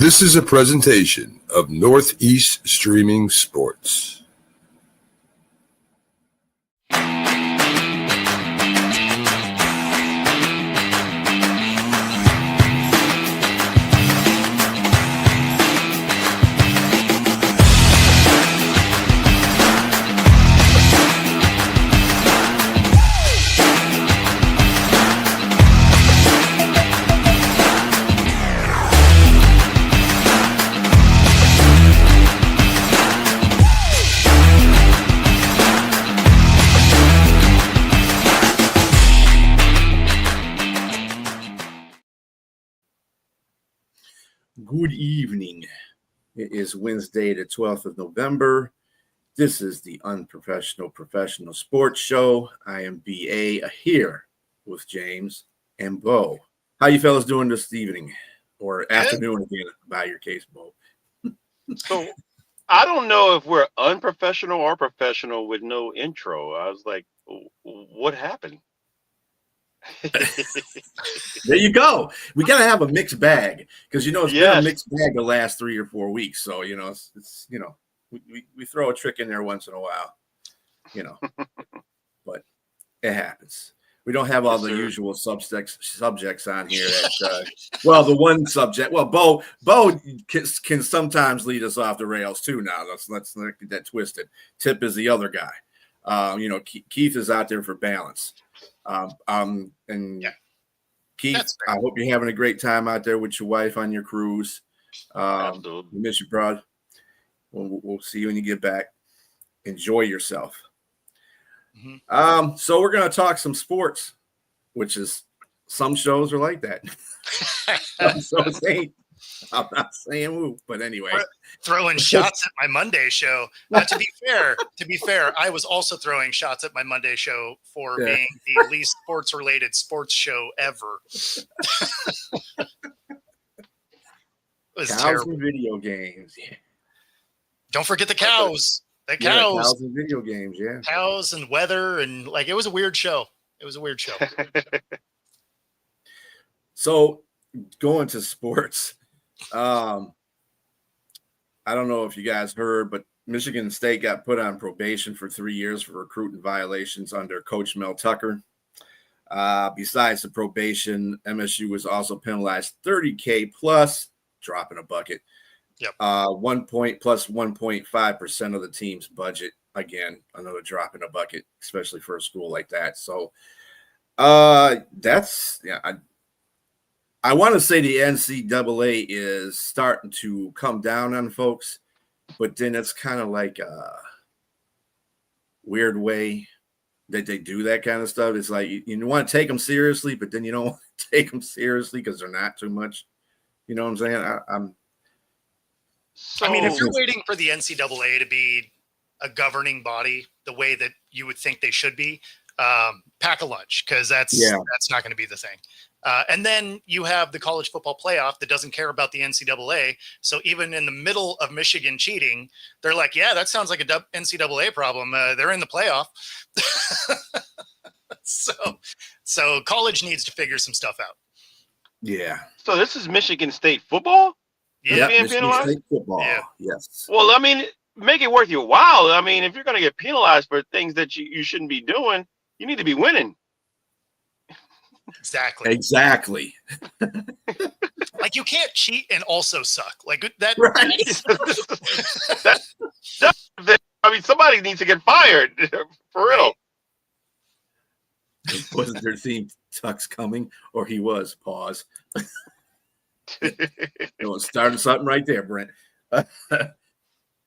This is a presentation of Northeast Streaming Sports. Good evening. It is Wednesday, the 12th of November. This is the Unprofessional Professional Sports Show. I am BA here with James and Bo. How you fellas doing this evening or afternoon again, by your case, Bo? So I don't know if we're unprofessional or professional with no intro. I was like, what happened? There you go. We got to have a mixed bag because, it's been a mixed bag the last 3 or 4 weeks. So, it's we throw a trick in there once in a while, but it happens. We don't have all the usual subjects on here. The one subject. Well, Bo can sometimes lead us off the rails too. Now let's not get that twisted. Tip is the other guy. Keith is out there for balance. Keith, I hope you're having a great time out there with your wife on your cruise. Absolutely. We miss you, bro. We'll see you when you get back. Enjoy yourself. Mm-hmm. So we're going to talk some sports, which is some shows are like that. Some shows ain't. I'm not saying who, but anyway. Throwing shots at my Monday show. To be fair, I was also throwing shots at my Monday show for being the least sports-related sports show ever. It was cows terrible. And video games. Yeah. Don't forget the cows. The cows. Yeah, cows and video games, yeah. Cows and weather, and it was a weird show. So going to sports. I don't know if you guys heard, but Michigan State got put on probation for 3 years for recruiting violations under Coach Mel Tucker. Besides the probation, MSU was also penalized $30K plus dropping a bucket. Yep. 1 point plus 1.5% of the team's budget. Again, another drop in a bucket, especially for a school like that. So I want to say the NCAA is starting to come down on folks, but then it's kind of like a weird way that they do that kind of stuff. It's like you want to take them seriously, but then you don't want to take them seriously because they're not too much. You know what I'm saying? If you're waiting for the NCAA to be a governing body the way that you would think they should be, pack a lunch because that's not going to be the thing. And then you have the college football playoff that doesn't care about the NCAA. So even in the middle of Michigan cheating, they're like, yeah, that sounds like a NCAA problem. They're in the playoff. So college needs to figure some stuff out. Yeah. So this is Michigan State football? Yeah, Michigan State football. Yeah. Yes. Well, make it worth your while. If you're going to get penalized for things that you shouldn't be doing, you need to be winning. Exactly. You can't cheat and also suck. That. Right. Somebody needs to get fired for real. Wasn't their theme Tuck's coming, or he was? Pause. Starting something right there, Brent.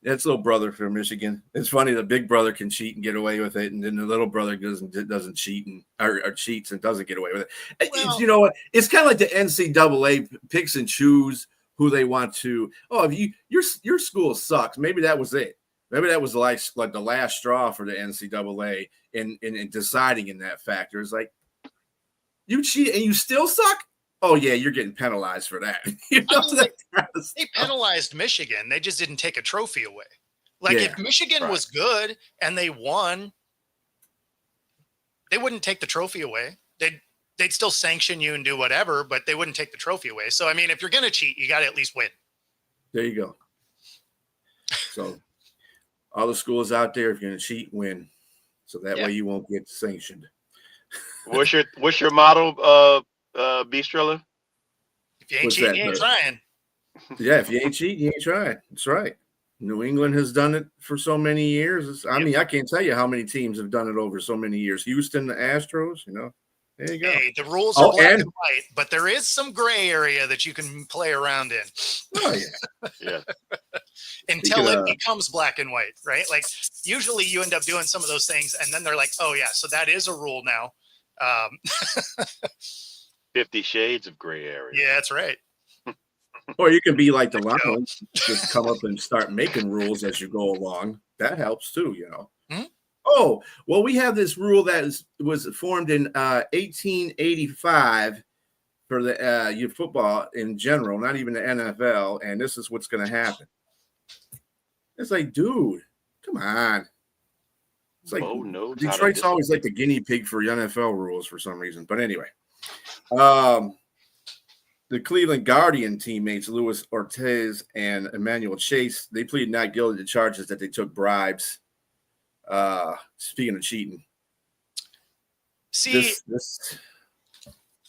That's little brother from Michigan. It's funny, the big brother can cheat and get away with it, and then the little brother doesn't cheat or cheats and doesn't get away with it. Well, you know what? It's kind of like the NCAA picks and choose who they want to. Oh, if your school sucks, maybe that was it. Maybe that was the last straw for the NCAA in deciding in that factor. It's like, you cheat and you still suck? Oh, yeah, you're getting penalized for that. They penalized Michigan. They just didn't take a trophy away. If Michigan was good and they won, they wouldn't take the trophy away. They'd still sanction you and do whatever, but they wouldn't take the trophy away. So, if you're going to cheat, you got to at least win. There you go. So all the schools out there, if you're going to cheat, win. So that way you won't get sanctioned. What's your motto, Beastrilla? If you ain't cheating, you ain't trying. Yeah, if you ain't cheating, you ain't trying. That's right. New England has done it for so many years. I mean, I can't tell you how many teams have done it over so many years. Houston, the Astros, there you go. Hey, the rules are black and white, but there is some gray area that you can play around in. Oh, yeah. Until it becomes black and white, right? Like usually you end up doing some of those things and then they're like, oh yeah, so that is a rule now. 50 Shades of Gray area. Yeah, that's right. Or you can be like the Lions, just come up and start making rules as you go along. That helps too, Mm-hmm. Oh, well, we have this rule that was formed in 1885 for the youth football in general, not even the NFL, and this is what's going to happen. It's like, dude, come on. It's like Detroit's always like the guinea pig for NFL rules for some reason. But anyway, the Cleveland Guardian teammates, Luis Ortiz and Emmanuel Chase, they pleaded not guilty to charges that they took bribes. Speaking of cheating. See,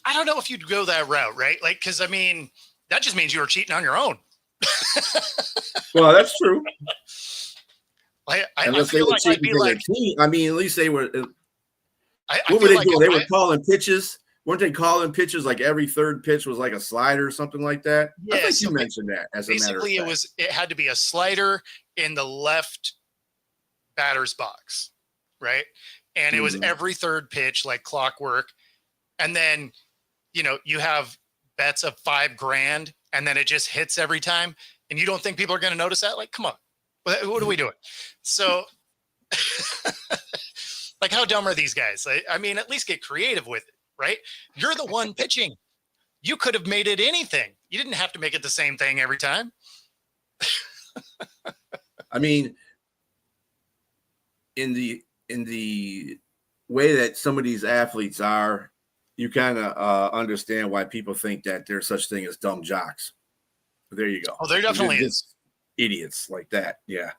I don't know if you'd go that route, right? Like, because, I mean, that just means you were cheating on your own. Well, that's true. Unless they were cheating for their team. I mean, at least they were. What were they doing? They were calling pitches. Weren't they calling pitches like every third pitch was like a slider or something like that? Yeah, I think you mentioned that. As a matter of fact, it had to be a slider in the left batter's box, right? And it was every third pitch, like clockwork. And then, you have bets of $5,000, and then it just hits every time. And you don't think people are going to notice that? Like, come on, what are we doing? So, like, how dumb are these guys? I mean, at least get creative with it. Right? You're the one pitching. You could have made it anything. You didn't have to make it the same thing every time. I mean, in the way that some of these athletes are, you kind of understand why people think that there's such thing as dumb jocks. There you go. Oh, there definitely is. Idiots like that. Yeah.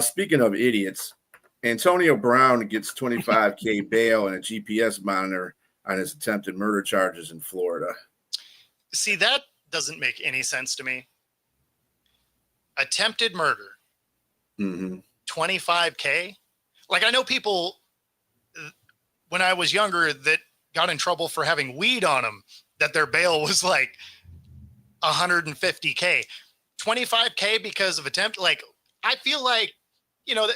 Speaking of idiots, Antonio Brown gets $25,000 bail and a GPS monitor on his attempted murder charges in Florida. See, that doesn't make any sense to me. Attempted murder. $25,000. Like, I know people when I was younger that got in trouble for having weed on them, that their bail was like $150,000. $25,000 because of attempt. Like, I feel like,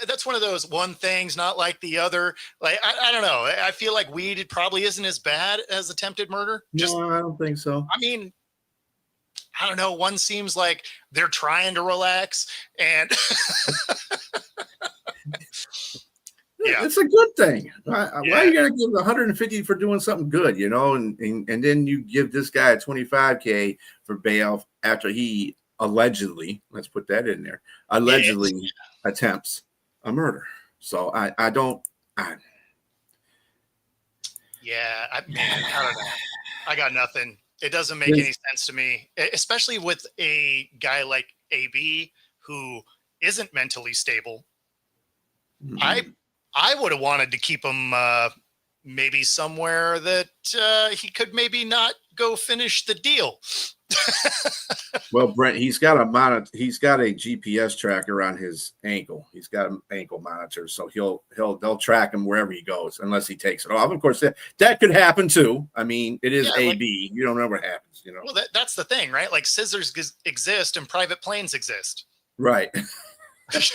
that's one of those one things, not like the other. Like, I don't know. I feel like weed probably isn't as bad as attempted murder. No, I don't think so. I mean, I don't know. One seems like they're trying to relax, and yeah, it's a good thing. Why are you going to give 150 for doing something good, and then you give this guy a $25,000 for bail after he allegedly, let's put that in there, attempts a murder. So I don't know. I don't know. I got nothing. It doesn't make any sense to me, especially with a guy like AB who isn't mentally stable. I would have wanted to keep him maybe somewhere that he could maybe not go finish the deal. Well, Brent, he's got a GPS tracker on his ankle. He's got an ankle monitor, so they'll track him wherever he goes, unless he takes it off. Of course, that could happen too. I mean, it is AB. You don't know what happens, Well, that's the thing, right? Like, scissors exist and private planes exist. Right.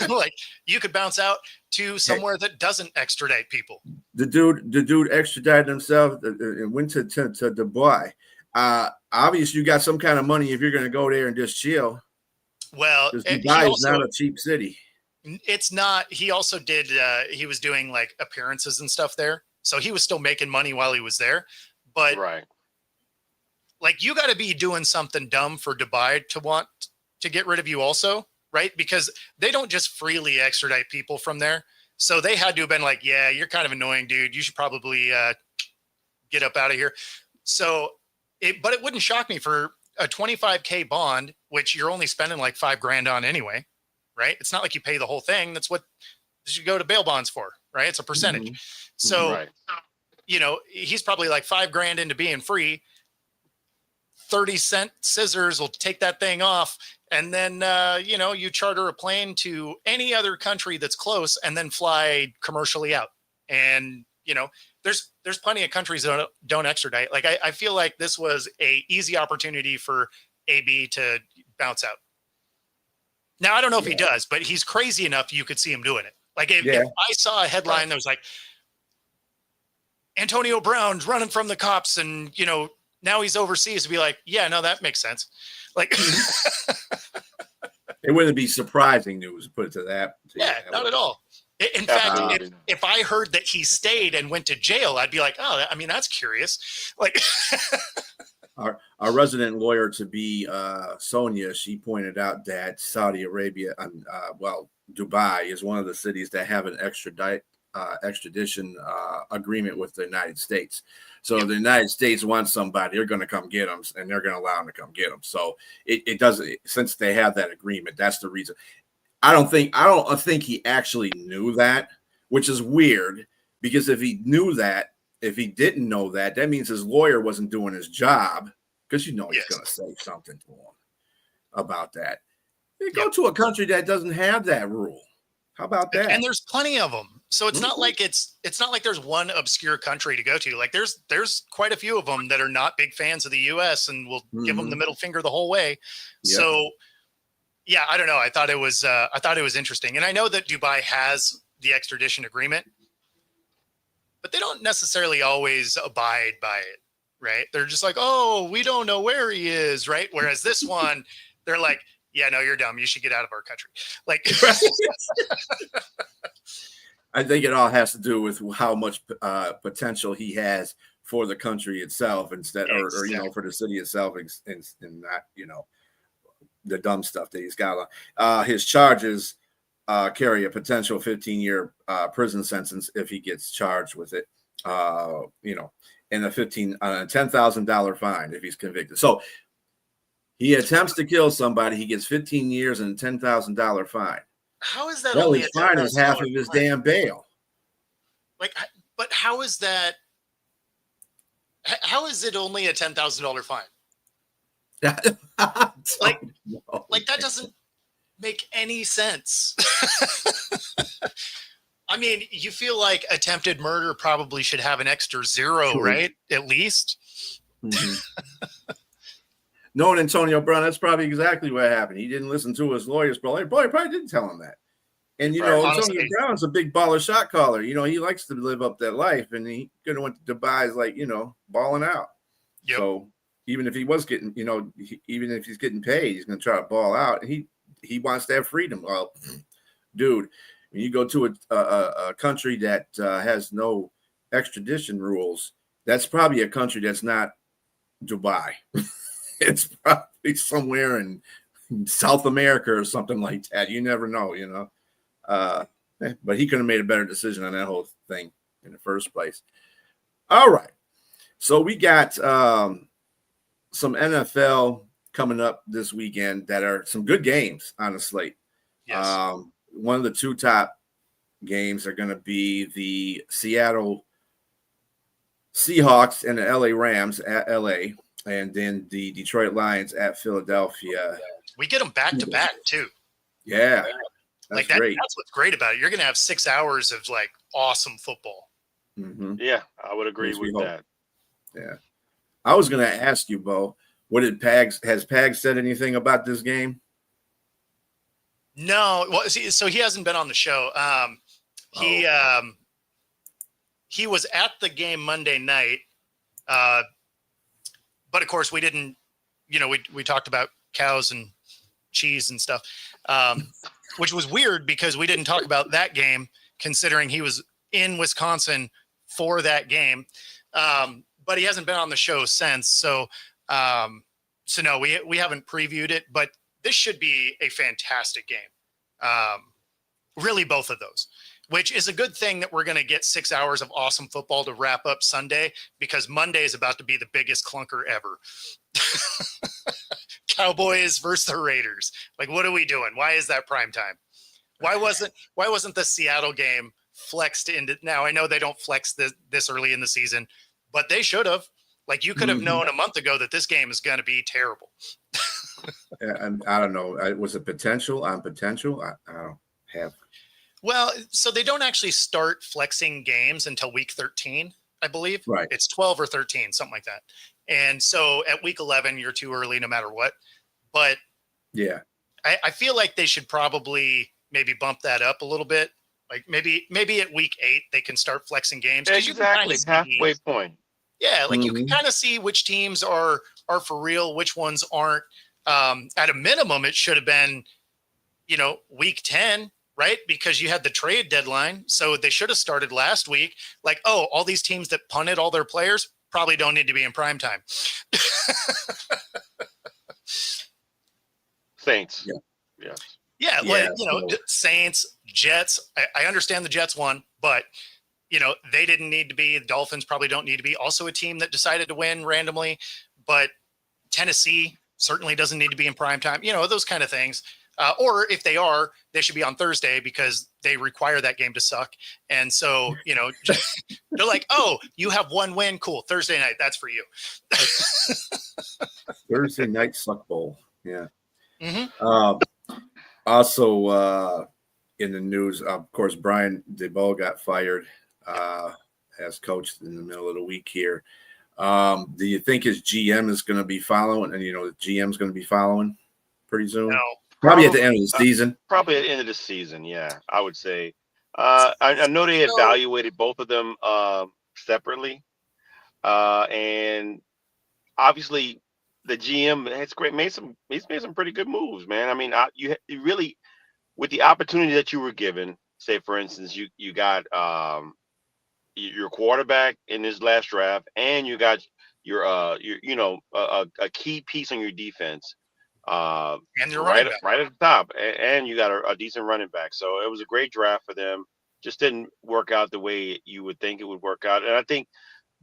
Like, you could bounce out to somewhere that doesn't extradite people. The dude extradited himself and went to Dubai. Obviously, you got some kind of money if you're going to go there and just chill. Well, Dubai is not a cheap city. It's not. He also did. He was doing like appearances and stuff there, so he was still making money while he was there. But like, you got to be doing something dumb for Dubai to want to get rid of you, also, right? Because they don't just freely extradite people from there. So they had to have been like, yeah, you're kind of annoying, dude. You should probably get up out of here. So. But it wouldn't shock me for a 25K bond, which you're only spending like $5,000 on anyway, right? It's not like you pay the whole thing. That's what you go to bail bonds for, right? It's a percentage. Mm-hmm. So, Right. He's probably like $5,000 into being free. 30-cent scissors will take that thing off. And then, you charter a plane to any other country that's close and then fly commercially out. And, there's plenty of countries that don't extradite. Like, I feel like this was a easy opportunity for AB to bounce out. Now, I don't know if he does, but he's crazy enough you could see him doing it. Like, if I saw a headline that was like, Antonio Brown's running from the cops and, now he's overseas, to be like, yeah, no, that makes sense. Like, it wouldn't be surprising news, put it to that. Not at all. In fact, if I heard that he stayed and went to jail, I'd be like, oh, I mean, that's curious. Like, our resident lawyer to be Sonia, she pointed out that Saudi Arabia, Dubai is one of the cities that have an extradition agreement with the United States. So if the United States wants somebody, they're going to come get them, and they're going to allow them to come get them. So it doesn't, since they have that agreement, that's the reason. I don't think he actually knew that, which is weird, because if he didn't know that, that means his lawyer wasn't doing his job, because he's going to say something to him about that. They go to a country that doesn't have that rule. How about that? And there's plenty of them. So it's not like it's not like there's one obscure country to go to. Like there's quite a few of them that are not big fans of the US and will give them the middle finger the whole way. Yep. So yeah, I don't know. I thought it was interesting. And I know that Dubai has the extradition agreement, but they don't necessarily always abide by it, right? They're just like, oh, we don't know where he is, right? Whereas this one, they're like, yeah, no, you're dumb. You should get out of our country. Like, I think it all has to do with how much potential he has for the country itself, instead, or for the city itself, and not, the dumb stuff that he's got. His charges carry a potential 15-year prison sentence if he gets charged with it, and a $10,000 fine if he's convicted. So he attempts to kill somebody, he gets 15 years and a $10,000 fine. How is that? Well, only his fine is half of his damn bail. Like, but how is that? How is it only a $10,000 fine? Like that doesn't make any sense. I mean, you feel like attempted murder probably should have an extra zero, right? At least. Mm-hmm. Knowing Antonio Brown, that's probably exactly what happened. He didn't listen to his lawyers, probably didn't tell him that. And Antonio Brown's a big baller shot caller. He likes to live up that life, and he could have went to Dubai as like, balling out. Yep. So even if he was getting, even if he's getting paid, he's going to try to ball out. And he wants to have freedom. Well, dude, when you go to a country that has no extradition rules, that's probably a country that's not Dubai. It's probably somewhere in South America or something like that. You never know, but he could have made a better decision on that whole thing in the first place. All right. So we got some NFL coming up this weekend that are some good games on the slate. Yes. One of the two top games are going to be the Seattle Seahawks and the LA Rams at LA. And then the Detroit Lions at Philadelphia. We get them back to back too. Yeah, that's great. That's what's great about it. You're going to have 6 hours of like awesome football. Mm-hmm. Yeah, I would agree with that. Yeah, I was going to ask you, Bo. Has Pags said anything about this game? No. Well, so he hasn't been on the show. He was at the game Monday night. But of course, we didn't, we talked about cows and cheese and stuff, which was weird because we didn't talk about that game, considering he was in Wisconsin for that game. But he hasn't been on the show since. So no, we haven't previewed it, but this should be a fantastic game. Really, both of those. Which is a good thing that we're going to get 6 hours of awesome football to wrap up Sunday, because Monday is about to be the biggest clunker ever. Cowboys versus the Raiders. Like, what are we doing? Why is that prime time? Why wasn't the Seattle game flexed into? Now I know they don't flex this early in the season, but they should have. Like, you could have known a month ago that this game is going to be terrible. And I don't know. Was it potential on potential? I don't have. Well, so they don't actually start flexing games until week 13, I believe. Right. It's 12 or 13, something like that. And so at week 11, you're too early no matter what. But yeah, I feel like they should probably maybe bump that up a little bit. Like maybe at week 8, they can start flexing games. Exactly. Halfway point. Yeah. Like you can kind of see which teams are for real, which ones aren't. At a minimum, it should have been, week 10, right? Because you had the trade deadline. So they should have started last week. Like, oh, all these teams that punted all their players probably don't need to be in prime time. Saints. Yeah. Yes. Yeah. Like, Saints, Jets. I understand the Jets won, but they didn't need to be. The Dolphins probably don't need to be. Also a team that decided to win randomly, but Tennessee certainly doesn't need to be in prime time, those kind of things. Or if they are, they should be on Thursday because they require that game to suck. And so, they're like, oh, you have one win. Cool. Thursday night. That's for you. Thursday night suck bowl. Yeah. Mm-hmm. Also, in the news, of course, Brian DeBoer got fired as coach in the middle of the week here. Do you think his GM is going to be following? And the GM's going to be following pretty soon. No, probably at the end of the season. Probably at the end of the season. Yeah, I would say. I know they evaluated both of them separately, and obviously the GM has he's made some pretty good moves, man. I mean, you really, with the opportunity that you were given, say for instance, you got your quarterback in his last draft, and you got your a key piece on your defense, and you're right at the top, and you got a decent running back. So it was a great draft for them. Just didn't work out the way you would think it would work out. And I think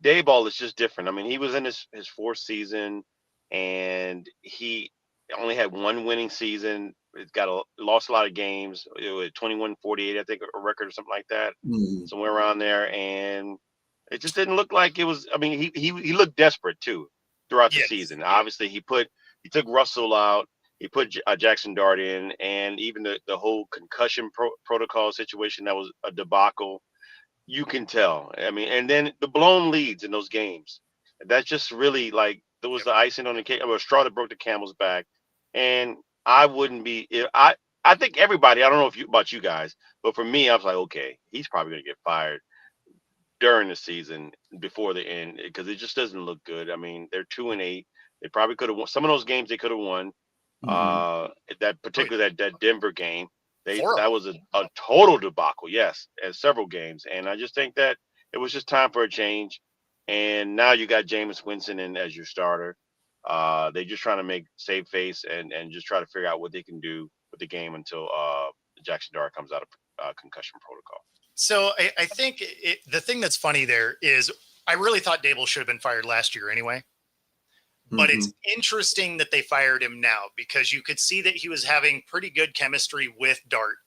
Dayball is just different. I mean, he was in his fourth season, and he only had one winning season. It's lost a lot of games. It was 21-48, I think, a record or something like that, somewhere around there. And it just didn't look like it was. I mean, he looked desperate too throughout the season. Obviously, he took Russell out. He put Jackson Dart in, and even the whole concussion protocol situation, that was a debacle. You can tell. I mean, and then the blown leads in those games. That's just really like there was the icing on the cake, or a straw that broke the camel's back. And I wouldn't be. I think everybody. I don't know about you guys, but for me, I was like, okay, he's probably going to get fired during the season before the end because it just doesn't look good. I mean, they're 2-8. They probably could have won some of those games. They could have won. That Denver game. That was a total debacle. Yes, and several games. And I just think that it was just time for a change. And now you got Jameis Winston in as your starter. They're just trying to save face and just try to figure out what they can do with the game until Jackson Dart comes out of concussion protocol. So I think the thing that's funny there is I really thought Dable should have been fired last year anyway. But it's interesting that they fired him now because you could see that he was having pretty good chemistry with Dart,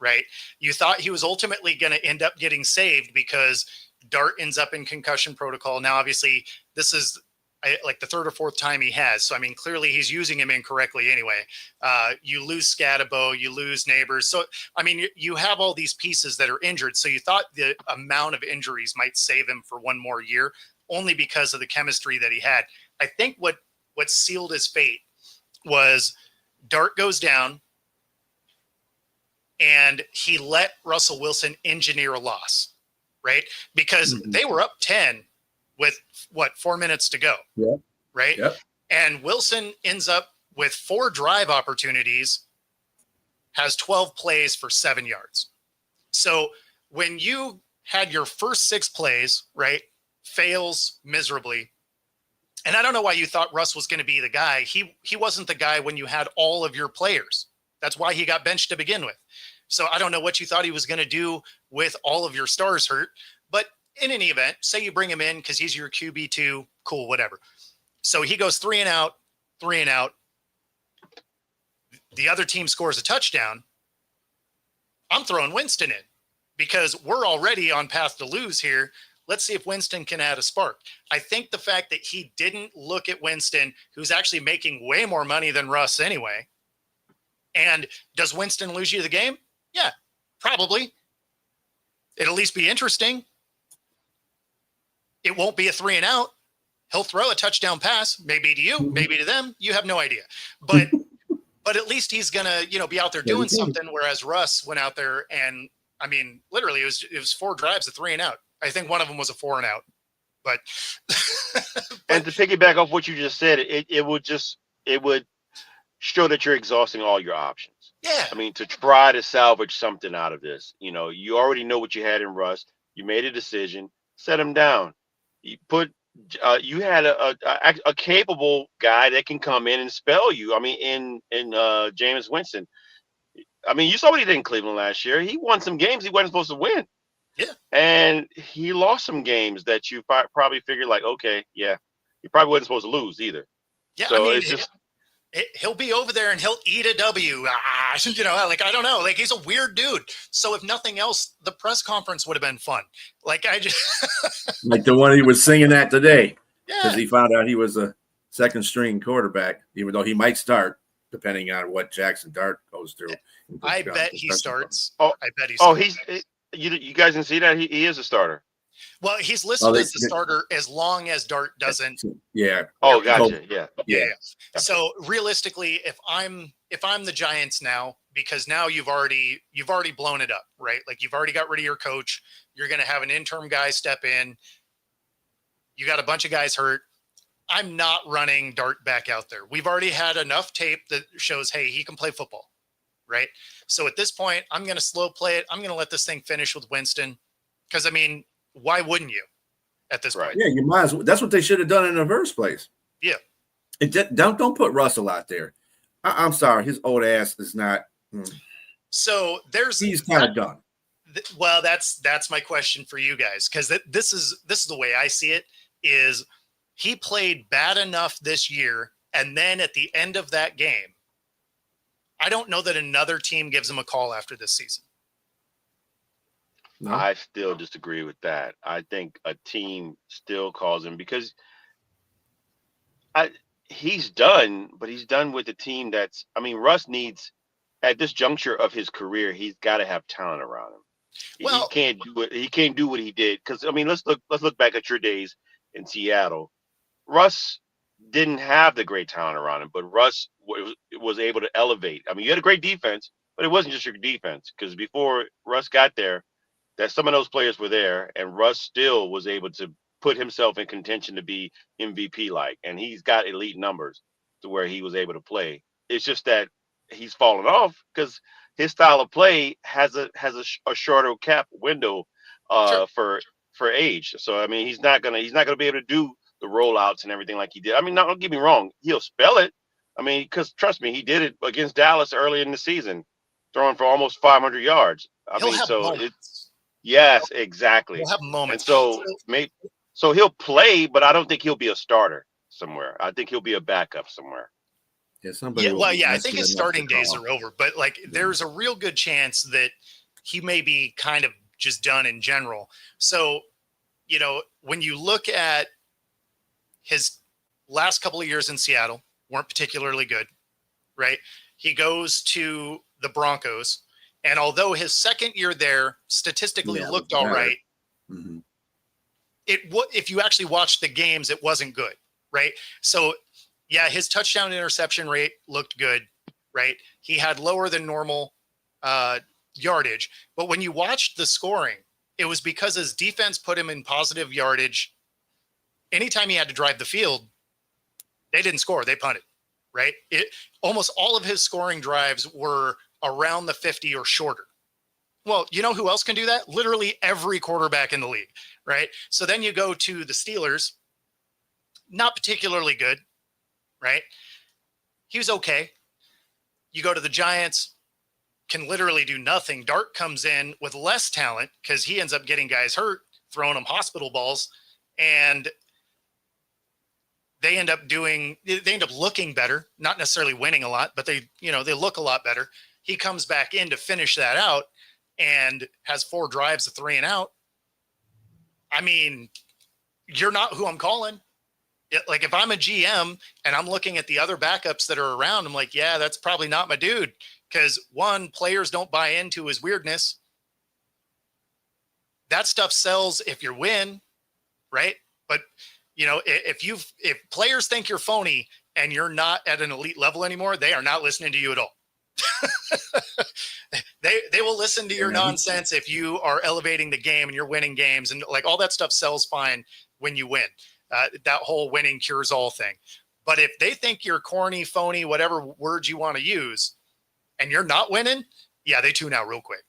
right? You thought he was ultimately going to end up getting saved because Dart ends up in concussion protocol. Now, obviously, this is like the third or fourth time he has. So, I mean, clearly he's using him incorrectly anyway. You lose Scatabo, you lose Neighbors. So, I mean, you have all these pieces that are injured. So you thought the amount of injuries might save him for one more year only because of the chemistry that he had. I think what sealed his fate was Dart goes down and he let Russell Wilson engineer a loss, right? Because they were up 10 with 4 minutes to go, right? Yep. And Wilson ends up with 4 drive opportunities, has 12 plays for 7 yards. So when you had your first 6 plays, right, fails miserably, and I don't know why you thought Russ was going to be the guy. He wasn't the guy when you had all of your players. That's why he got benched to begin with. So I don't know what you thought he was going to do with all of your stars hurt. But in any event, say you bring him in because he's your QB2, cool, whatever. So he goes 3 and out, the other team scores a touchdown, I'm throwing Winston in because we're already on path to lose here. Let's see if Winston can add a spark. I think the fact that he didn't look at Winston, who's actually making way more money than Russ anyway. And does Winston lose you the game? Yeah, probably. It'll at least be interesting. It won't be a 3-and-out. He'll throw a touchdown pass, maybe to you, maybe to them. You have no idea. But at least he's gonna, be out there doing something. Whereas Russ went out there and, I mean, literally it was 4 drives of 3-and-out. I think one of them was a 4-and-out. But and to piggyback off what you just said, it would show that you're exhausting all your options. Yeah. I mean, to try to salvage something out of this, you already know what you had in Russ. You made a decision, set him down. You had a capable guy that can come in and spell you. I mean, in Jameis Winston. I mean, you saw what he did in Cleveland last year. He won some games he wasn't supposed to win. Yeah. And he lost some games that you probably figured like, okay, yeah, he probably wasn't supposed to lose either. Yeah. So I mean, it's just. He'll be over there and he'll eat a W. I don't know. Like, he's a weird dude. So if nothing else, the press conference would have been fun. Like, like the one he was singing at today. Yeah. Because he found out he was a second string quarterback, even though he might start, depending on what Jackson Dart goes through. I bet he starts. Oh, I bet he starts. You guys didn't see that? He is a starter. Well, he's listed as the starter as long as Dart doesn't. Yeah. Oh, gotcha. Yeah. So realistically, if I'm the Giants now, because now you've already blown it up, right? Like, you've already got rid of your coach. You're going to have an interim guy step in. You got a bunch of guys hurt. I'm not running Dart back out there. We've already had enough tape that shows, hey, he can play football, right? So at this point, I'm going to slow play it. I'm going to let this thing finish with Winston. Because, I mean, why wouldn't you at this point? Yeah, you might as well. That's what they should have done in the first place. Yeah. Don't put Russell out there. I'm sorry. His old ass is not. So he's kind of done. Well, that's my question for you guys. Because this is the way I see it is he played bad enough this year. And then at the end of that game, I don't know that another team gives him a call after this season. No. I still disagree with that. I think a team still calls him because he's done, but he's done with a team that's. I mean, Russ needs at this juncture of his career, he's got to have talent around him. Well, he can't do it. He can't do what he did because I mean, let's look back at your days in Seattle. Russ didn't have the great talent around him, but Russ was able to elevate. I mean, you had a great defense, but it wasn't just your defense because before Russ got there. That some of those players were there, and Russ still was able to put himself in contention to be MVP-like, and he's got elite numbers to where he was able to play. It's just that he's fallen off because his style of play has a shorter cap window for age. So I mean, he's not gonna be able to do the rollouts and everything like he did. I mean, don't get me wrong, he'll spell it. I mean, because trust me, he did it against Dallas early in the season, throwing for almost 500 yards. Yes, exactly. He'll have moments. And so he'll play, but I don't think he'll be a starter somewhere. I think he'll be a backup somewhere. Yeah, I think his starting days are over, but there's a real good chance that he may be kind of just done in general. So, when you look at his last couple of years in Seattle, weren't particularly good, right? He goes to the Broncos. And although his second year there statistically looked all right, if you actually watched the games, it wasn't good, right? So, yeah, his touchdown interception rate looked good, right? He had lower than normal yardage. But when you watched the scoring, it was because his defense put him in positive yardage. Anytime he had to drive the field, they didn't score. They punted, right? Almost all of his scoring drives were around the 50 or shorter. Well, you know who else can do that? Literally every quarterback in the league, right? So then you go to the Steelers, not particularly good, right? He was okay. You go to the Giants, can literally do nothing. Dart comes in with less talent because he ends up getting guys hurt, throwing them hospital balls. And they end up looking better, not necessarily winning a lot, but they look a lot better. He comes back in to finish that out and has 4 drives of 3 and out. I mean, you're not who I'm calling. Like if I'm a GM and I'm looking at the other backups that are around, I'm like, yeah, that's probably not my dude. Because one, players don't buy into his weirdness. That stuff sells if you win, right? But if players think you're phony and you're not at an elite level anymore, they are not listening to you at all. They will listen to your nonsense if you are elevating the game and you're winning games, and like all that stuff sells fine when you win. That whole winning cures all thing. But if they think you're corny, phony, whatever words you want to use, and you're not winning, yeah, they tune out real quick.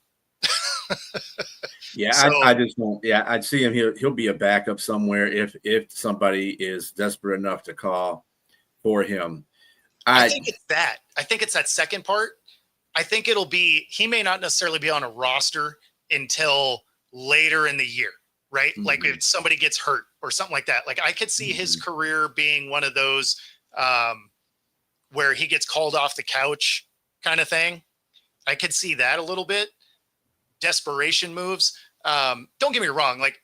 Yeah, So, I just don't. Yeah, I'd see him. He'll be a backup somewhere if somebody is desperate enough to call for him. I think it's that. I think it's that second part. I think it'll be, he may not necessarily be on a roster until later in the year, right? Mm-hmm. Like if somebody gets hurt or something like that. Like I could see his career being one of those where he gets called off the couch kind of thing. I could see that a little bit. Desperation moves. Don't get me wrong. Like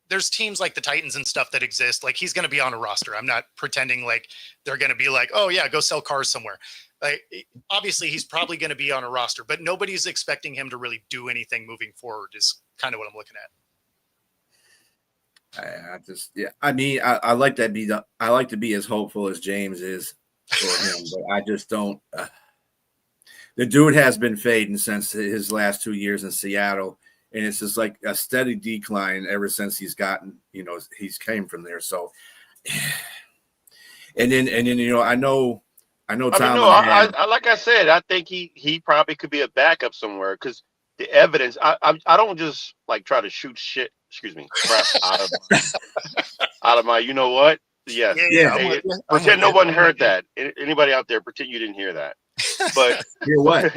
there's teams like the Titans and stuff that exist. Like he's going to be on a roster. I'm not pretending like they're going to be like, oh yeah, go sell cars somewhere. Like obviously he's probably going to be on a roster, but nobody's expecting him to really do anything moving forward is kind of what I'm looking at. I like to be as hopeful as James is for him, but I just don't. The dude has been fading since his last 2 years in Seattle, and it's just like a steady decline ever since he's gotten, he's came from there. So, and then I know. Tom. I like I said, I think he probably could be a backup somewhere because the evidence. I don't just like try to shoot shit. Excuse me, crap out of my. You know what? Yes. Yeah. Pretend no one heard that. Anybody out there? Pretend you didn't hear that. But hear what?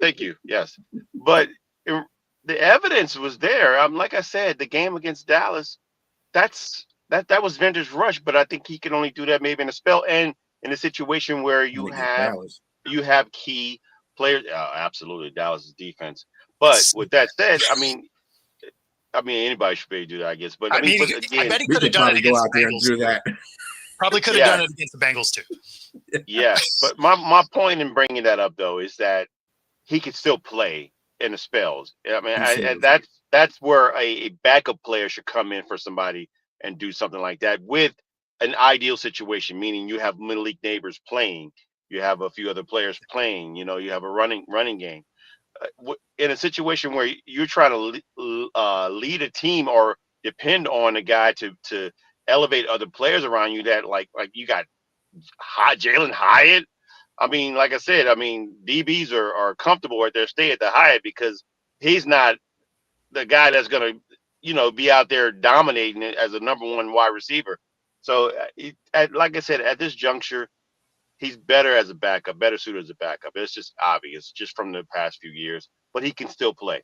Thank you. Yes, but the evidence was there. Like I said, the game against Dallas, that was vintage rush. But I think he can only do that maybe in a spell and in a situation where you have key players. Absolutely, Dallas's defense. But with that said, I mean, anybody should be able to do that, I guess. But I bet he could have done it against the Bengals. Probably could have done it against the Bengals too. Yes, but my point in bringing that up though is that he could still play in the spells. I mean, and that's where a backup player should come in for somebody and do something like that with an ideal situation, meaning you have middle league neighbors playing, you have a few other players playing, you have a running game. In a situation where you're trying to lead a team or depend on a guy to elevate other players around you, that like you got Jalen Hyatt. I mean, like I said, DBs are comfortable at their stay at the Hyatt because he's not the guy that's going to, be out there dominating it as a number one wide receiver. So, like I said, at this juncture, he's better as a backup, better suited as a backup. It's just obvious, just from the past few years. But he can still play.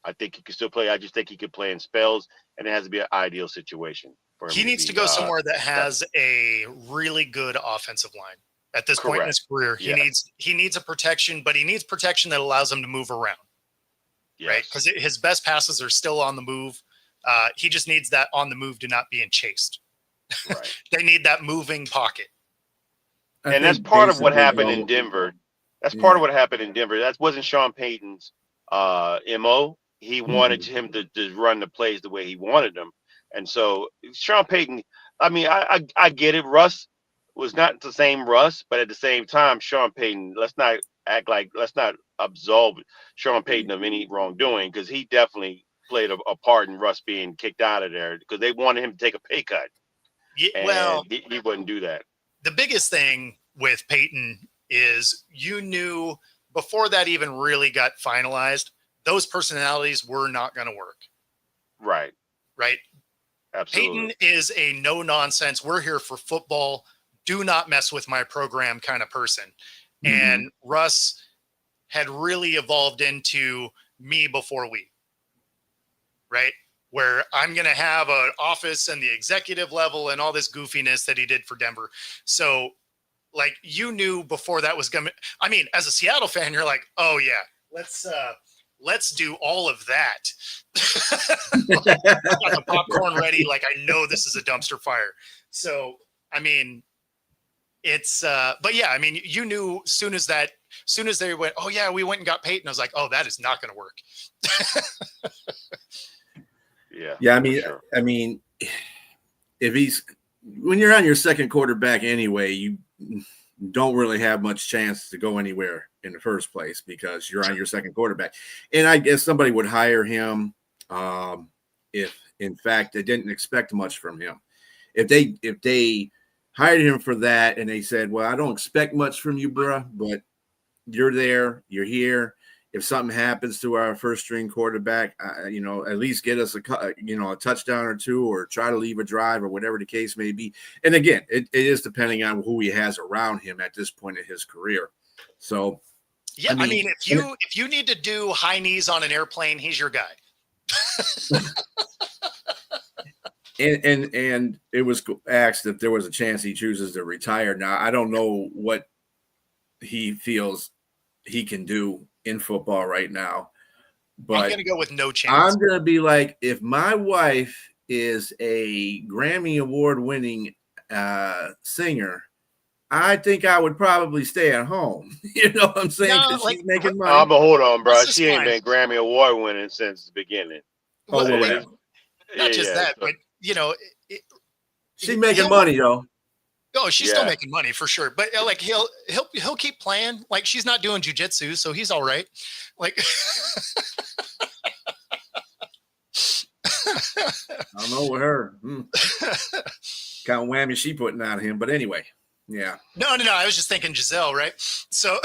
I think he can still play. I just think he could play in spells, and it has to be an ideal situation for him. He needs to go somewhere that has a really good offensive line at this point in his career. He needs a protection, but he needs protection that allows him to move around, right? Because his best passes are still on the move. He just needs that on the move to not being chased. Right. They need that moving pocket. And that's part of what happened in Denver. That's part of what happened in Denver. That wasn't Sean Payton's MO. He wanted him to run the plays the way he wanted them. And so Sean Payton, I get it. Russ was not the same Russ, but at the same time, Sean Payton, let's not absolve Sean Payton of any wrongdoing, because he definitely played a part in Russ being kicked out of there because they wanted him to take a pay cut. Yeah, well, he wouldn't do that. The biggest thing with Payton is you knew before that even really got finalized, those personalities were not going to work. Right. Payton Absolutely. is a no nonsense. We're here for football. Do not mess with my program kind of person. Mm-hmm. And Russ had really evolved into me before we. Right. where I'm going to have an office and the executive level and all this goofiness that he did for Denver. So like, you knew before that was going to, I mean, as a Seattle fan, you're like, oh yeah, let's do all of that. Like, got the popcorn ready. Like, I know this is a dumpster fire. So, I mean, it's, but yeah, I mean, you knew soon as they went, oh yeah, we went and got Peyton. I was like, oh, that is not going to work. Yeah. Sure. I mean, when you're on your second quarterback anyway, you don't really have much chance to go anywhere in the first place because you're on your second quarterback. And I guess somebody would hire him if, in fact, they didn't expect much from him. If they hired him for that and they said, well, I don't expect much from you, bruh, but you're there, you're here. If something happens to our first string quarterback, at least get us a touchdown or two, or try to leave a drive, or whatever the case may be. And again, it is depending on who he has around him at this point in his career. So, yeah, I mean, if you need to do high knees on an airplane, he's your guy. and it was asked if there was a chance he chooses to retire. Now, I don't know what he feels he can do in football right now, but I'm gonna go with no chance. I'm gonna be like, if my wife is a Grammy Award winning singer, I think I would probably stay at home. You know what I'm saying? Because she's making money. But hold on, bro. She ain't been Grammy Award winning since the beginning. Well, whatever. Not just that, but she's making money though. Oh, she's still making money for sure. But like he'll keep playing. Like, she's not doing jujitsu, so he's all right. Like, I don't know with her. Kind of whammy she putting out of him. But anyway, yeah. No. I was just thinking Giselle, right? So.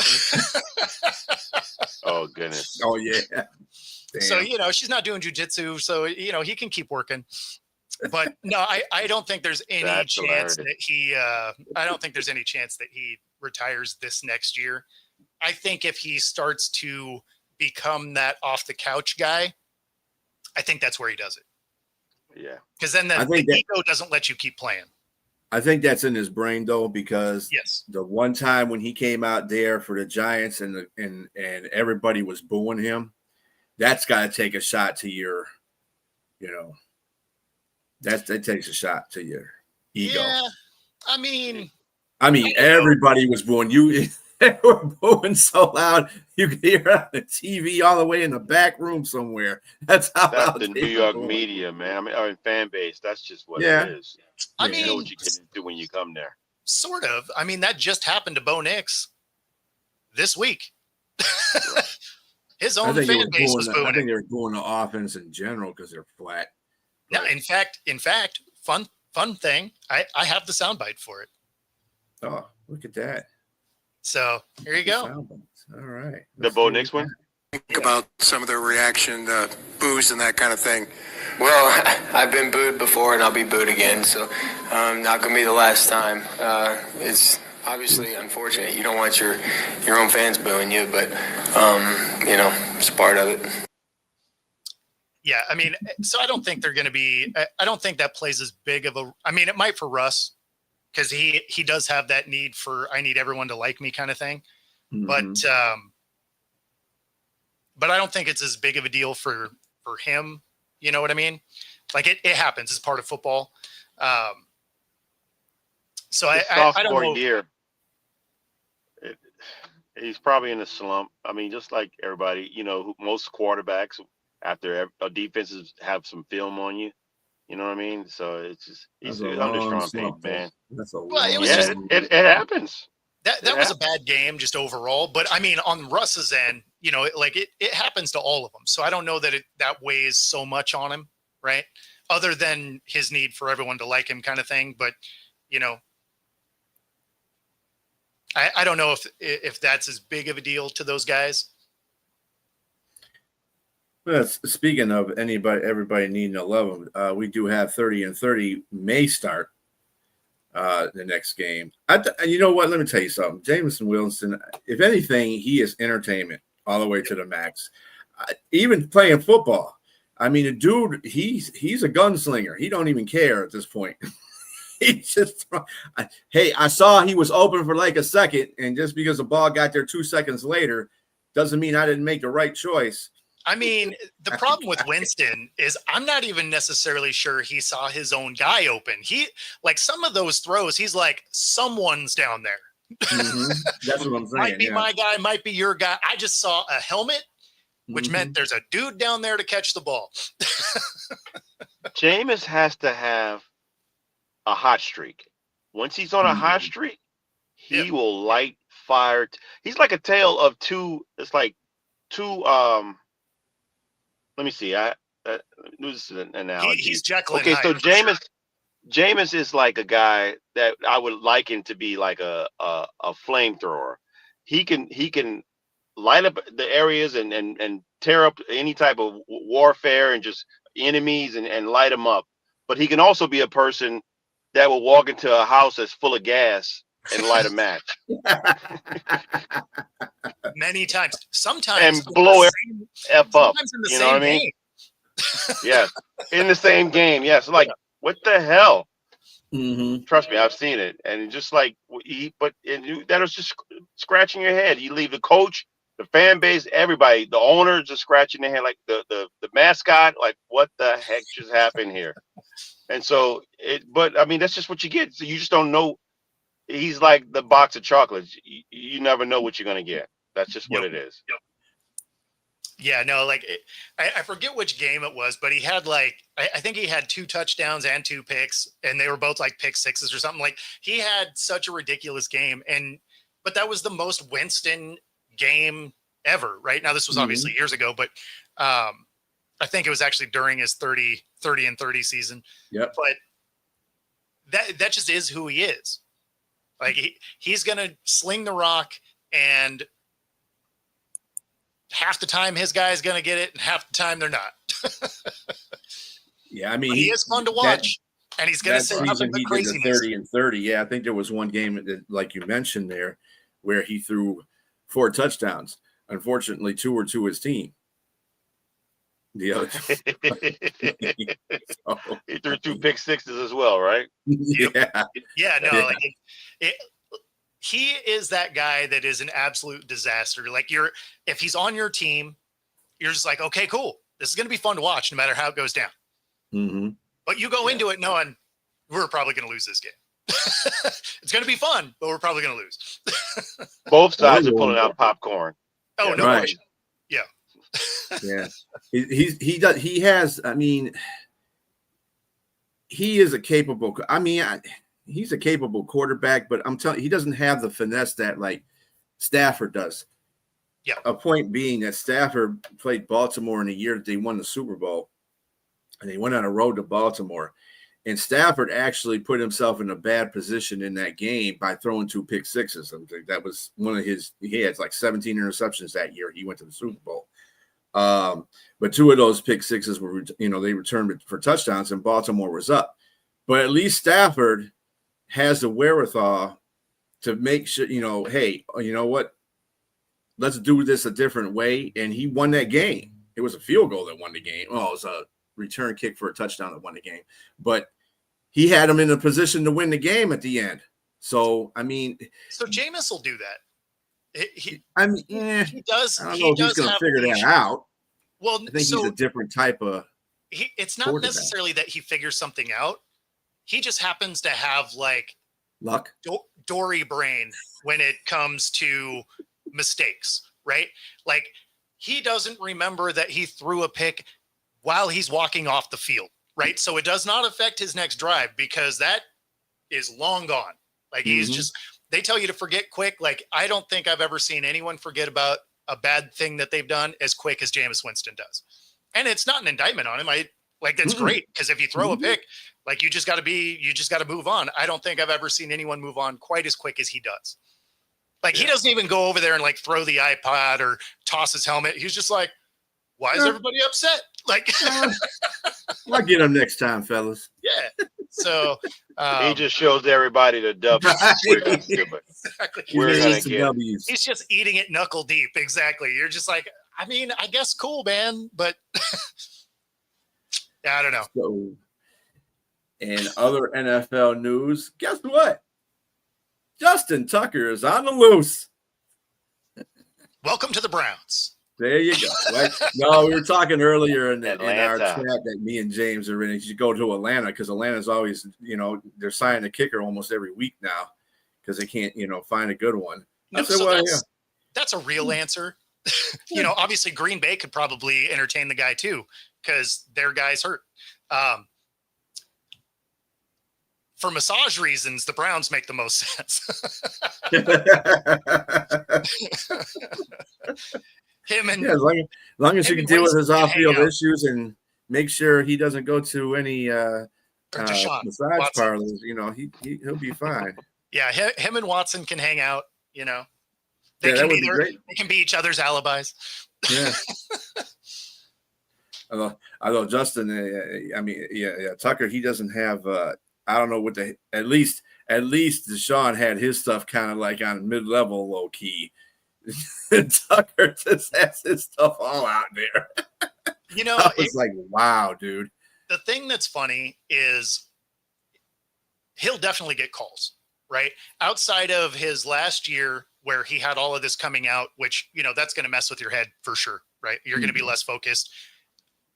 Oh goodness. Oh yeah. Damn. So she's not doing jujitsu, so he can keep working. But no, I don't think there's any chance that he. I don't think there's any chance that he retires this next year. I think if he starts to become that off the couch guy, I think that's where he does it. Yeah, because then the ego doesn't let you keep playing. I think that's in his brain though, because the one time when he came out there for the Giants and everybody was booing him, that's got to take a shot to your, that takes a shot to your ego. Yeah, I mean, everybody was booing you. They were booing so loud you could hear it on the TV all the way in the back room somewhere. That's the New York media, man. Our fan base. That's just what it is. I mean, you know what you get into when you come there. Sort of. I mean, that just happened to Bo Nix this week. His own fan base was booing. I think they were booing the offense in general because they're flat. No, in fact, fun thing. I have the soundbite for it. Oh, look at that. So here you go. All right. The Bo Nix one? Think about some of their reaction, boos and that kind of thing. Well, I've been booed before and I'll be booed again, so not going to be the last time. It's obviously unfortunate. You don't want your own fans booing you, but, it's part of it. Yeah, I mean, so I don't think they're going to be – I don't think that plays as big of a – I mean, it might for Russ because he does have that need for I need everyone to like me kind of thing. Mm-hmm. But I don't think it's as big of a deal for him. You know what I mean? Like it happens. It's part of football. So I don't know. Year. He's probably in a slump. I mean, just like everybody, most quarterbacks after defenses have some film on you. You know what I mean? So it's just he's under strong pain, man. It happens. That was a bad game just overall. But I mean, on Russ's end, it happens to all of them. So I don't know that that weighs so much on him, right? Other than his need for everyone to like him kind of thing. But, I don't know if that's as big of a deal to those guys. Well, speaking of everybody needing to love them, we do have 30 and 30 may start the next game. You know what? Let me tell you something. Jameson Wilson, if anything, he is entertainment all the way to the max. Even playing football, I mean, the dude, he's a gunslinger. He don't even care at this point. He just, hey, I saw he was open for like a second, and just because the ball got there 2 seconds later doesn't mean I didn't make the right choice. I mean, the problem with Winston is I'm not even necessarily sure he saw his own guy open. He, like, some of those throws, he's like, someone's down there. Mm-hmm. That's what I'm saying. Might be my guy, might be your guy. I just saw a helmet, which meant there's a dude down there to catch the ball. Jameis has to have a hot streak. Once he's on a hot streak, he will light fire. He's like a tale of two. It's like two. Let me see. This is an analogy. He's Jekyll. Okay, so Jameis is like a guy that I would liken to be like a flamethrower. He can light up the areas and tear up any type of warfare and just enemies and light them up. But he can also be a person that will walk into a house that's full of gas and light a match. Many times. Sometimes. And blow F up. You know what I mean? Yes. In the same game. Yes. Like, what the hell? Mm-hmm. Trust me, I've seen it. And just like, that was just scratching your head. You leave the coach, the fan base, everybody, the owner just scratching their head, like the mascot, like, what the heck just happened here? And so but I mean, that's just what you get. So you just don't know. He's like the box of chocolates. You never know what you're going to get. That's just what it is. Yep. Yeah, no, like I forget which game it was, but he had like, I think he had 2 touchdowns and 2 picks, and they were both like pick sixes or something. Like, he had such a ridiculous game. But that was the most Winston game ever, right? Now, this was obviously years ago, but I think it was actually during his 30 and 30 season. Yep. But that just is who he is. Like, he's going to sling the rock, and half the time his guy's going to get it, and half the time they're not. Yeah, I mean, but he is fun to watch, and he's going to say nothing but craziness. 30 and 30. Yeah, I think there was one game that, like you mentioned there, where he threw 4 touchdowns. Unfortunately, 2 were to his team. The other he threw 2 pick sixes as well, right? Yeah. Yeah, no, like he is that guy that is an absolute disaster. Like, if he's on your team, you're just like, okay, cool. This is going to be fun to watch no matter how it goes down. Mm-hmm. But you go into it knowing we're probably going to lose this game. It's going to be fun, but we're probably going to lose. Both sides are pulling out popcorn. Oh, yeah, no question. Yeah. Yeah. He has, I mean, he is a capable, he's a capable quarterback, but I'm telling you, he doesn't have the finesse that like Stafford does. Yeah. A point being that Stafford played Baltimore in the year that they won the Super Bowl, and they went on a road to Baltimore. And Stafford actually put himself in a bad position in that game by throwing 2 pick sixes. I think that was one of he had like 17 interceptions that year. He went to the Super Bowl. But 2 of those pick sixes were, they returned for touchdowns, and Baltimore was up. But at least Stafford has the wherewithal to make sure, hey, you know what? Let's do this a different way. And he won that game. It was a field goal that won the game. Well, it was a return kick for a touchdown that won the game. But he had him in a position to win the game at the end. So, I mean. So Jameis will do that. He does. I don't know if he's going to figure that out. Well, I think he's a different type of. It's not necessarily that he figures something out. He just happens to have like luck, Dory brain when it comes to mistakes, right? Like, he doesn't remember that he threw a pick while he's walking off the field, right? So it does not affect his next drive because that is long gone. Like, he's just, they tell you to forget quick. Like, I don't think I've ever seen anyone forget about a bad thing that they've done as quick as Jameis Winston does. And it's not an indictment on him. That's great. Because if you throw a pick, like, you just got to move on. I don't think I've ever seen anyone move on quite as quick as he does. Like, he doesn't even go over there and like throw the iPod or toss his helmet. He's just like, why is everybody upset? Like, I'll get him next time, fellas. Yeah. So he just shows everybody the W. Exactly. We're gonna get. He's just eating it knuckle deep. Exactly. You're just like, I mean, I guess cool, man, but Yeah, I don't know. So, and other NFL news, guess what? Justin Tucker is on the loose. Welcome to the Browns. There you go. Right? No, we were talking earlier in our Atlanta. chat that me and James are in. You should go to Atlanta because Atlanta's always, they're signing a kicker almost every week now because they can't, find a good one. No, I said, so well, that's a real answer. Obviously Green Bay could probably entertain the guy too because their guy's hurt. For massage reasons, the Browns make the most sense. Him and as long as you can deal with his off-field out. issues and make sure he doesn't go to any massage Watson. parlors, he'll be fine. Yeah, him and Watson can hang out. They that can would be be there. great. They can be each other's alibis. Yeah. although Justin, Tucker, he doesn't have. I don't know what at least Deshaun had his stuff kind of like on mid-level, low key. Tucker just has his stuff all out there. I was like, wow, dude. The thing that's funny is he'll definitely get calls, right? Outside of his last year where he had all of this coming out, which, that's going to mess with your head for sure, right? You're going to be less focused.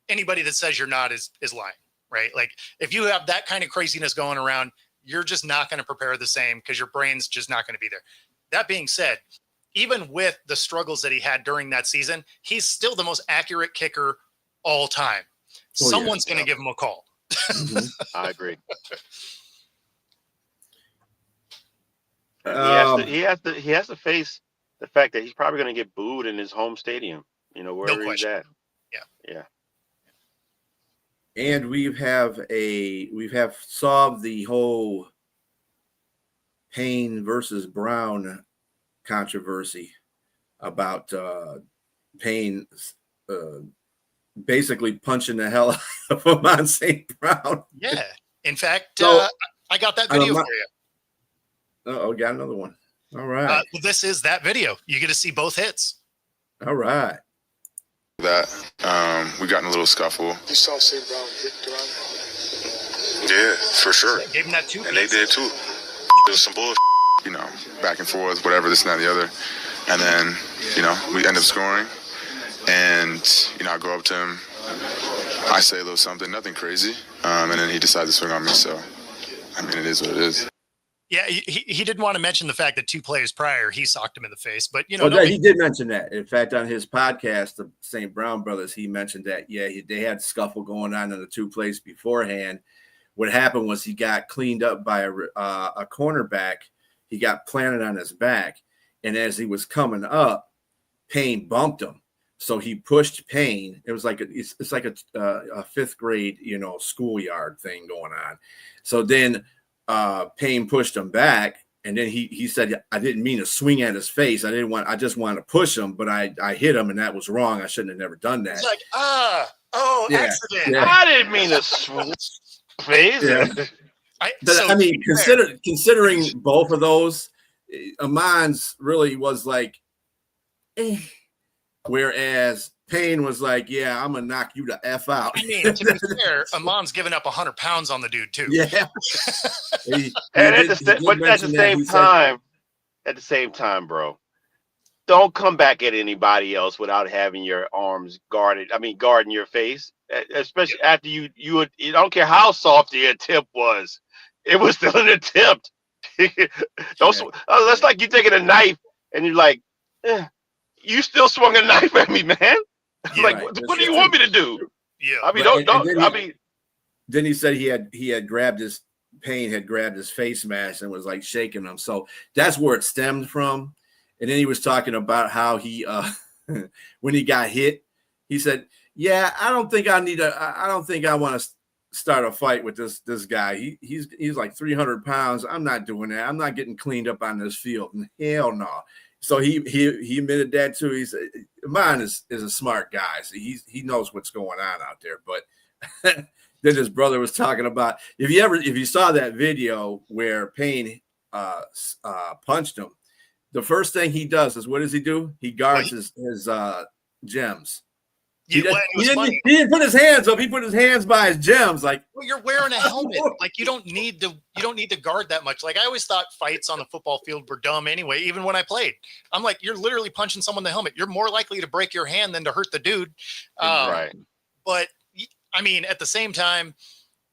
Anybody that says you're not is lying, right? Like if you have that kind of craziness going around, you're just not going to prepare the same because your brain's just not going to be there. That being said, even with the struggles that he had during that season, he's still the most accurate kicker all time. Someone's going to give him a call. I agree. He has to face the fact that he's probably going to get booed in his home stadium. Wherever he's at. Yeah. And we have solved the whole Payne versus Brown controversy about Payne basically punching the hell out of him on St. Brown. Yeah. In fact, I got that video for you. Oh, got another one. All right. This is that video. You get to see both hits. All right. That we got in a little scuffle. You saw St. Brown hit Duran? Yeah, for sure. Gave him that too. And they did too. There was some bullshit, back and forth, whatever, this and that and the other. And then, we end up scoring. And, I go up to him. I say a little something, nothing crazy. And then he decides to swing on me. So, it is what it is. Yeah, he didn't want to mention the fact that 2 plays prior, he socked him in the face. But, he did mention that. In fact, on his podcast, the St. Brown brothers, he mentioned that, they had scuffle going on in the 2 plays beforehand. What happened was he got cleaned up by a cornerback. He got planted on his back. And as he was coming up, Payne bumped him. So he pushed Payne. It was like it's like a 5th grade, schoolyard thing going on. So then Payne pushed him back, and then he said, I didn't mean to swing at his face. I just wanted to push him, but I hit him, and that was wrong. I shouldn't have never done that. He's like, accident. Yeah. I didn't mean to swing face. Yeah. Considering both of those, Amon's really was like, whereas Payne was like, yeah, I'm going to knock you the F out. To be fair, Amon's giving up 100 pounds on the dude, too. Yeah. At the same time, bro, don't come back at anybody else without having your arms guarded. Guarding your face, especially after you don't care how soft the attempt was. It was still an attempt. That's like you taking a knife and you're like, you still swung a knife at me, man. Yeah, like, what do you want me to do? Yeah. Then he said he had grabbed his Payne had grabbed his face mask and was like shaking him. So that's where it stemmed from. And then he was talking about how he when he got hit, he said, yeah, I don't think I want to start a fight with this guy. He's like 300 pounds. I'm not doing that. I'm not getting cleaned up on this field. Hell no. So he admitted that too. He said, Amon is a smart guy. So he knows what's going on out there. But then his brother was talking about, if you saw that video where Payne punched him, the first thing he does is, what does he do? He guards his gems. He well, it was funny. didn't put his hands up. He put his hands by his gems. Like, well, you're wearing a helmet. Like you don't need to guard that much. Like I always thought fights on the football field were dumb anyway. Even when I played, I'm like, you're literally punching someone in the helmet. You're more likely to break your hand than to hurt the dude. Right. But I mean, at the same time,